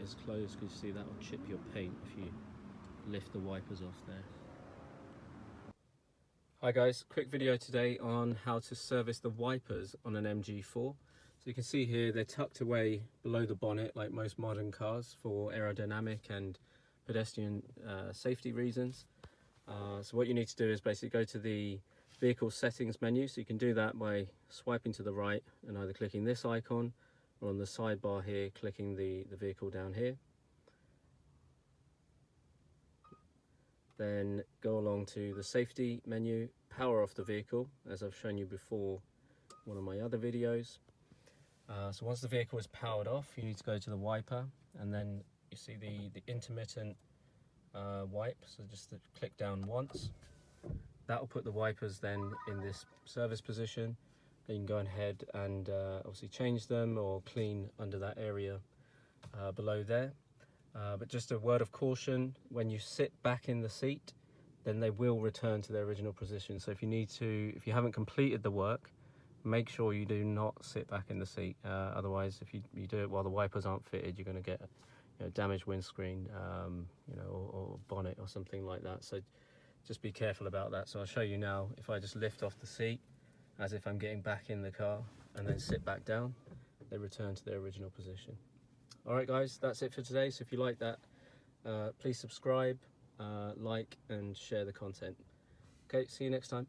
wipers closed because you see that will chip your paint if you lift the wipers off there. Hi guys, quick video today on how to service the wipers on an MG4. So you can see here they're tucked away below the bonnet like most modern cars for aerodynamic and pedestrian safety reasons. So what you need to do is basically go to the vehicle settings menu. So you can do that by swiping to the right and either clicking this icon or on the sidebar here clicking the vehicle down here. Then go along to the safety menu, power off the vehicle, as I've shown you before in one of my other videos. So once the vehicle is powered off, you need to go to the wiper, and then you see the intermittent wipe, so just click down once. That will put the wipers then in this service position. Then you can go ahead and obviously change them or clean under that area below there. But just a word of caution, when you sit back in the seat, then they will return to their original position. So if you haven't completed the work, make sure you do not sit back in the seat. Otherwise, if you do it while the wipers aren't fitted, you're going to get damaged windscreen, or bonnet or something like that. So just be careful about that. So I'll show you now. If I just lift off the seat as if I'm getting back in the car and then sit back down, they return to their original position. Alright guys, that's it for today. So if you like that, please subscribe, like and share the content. Okay, see you next time.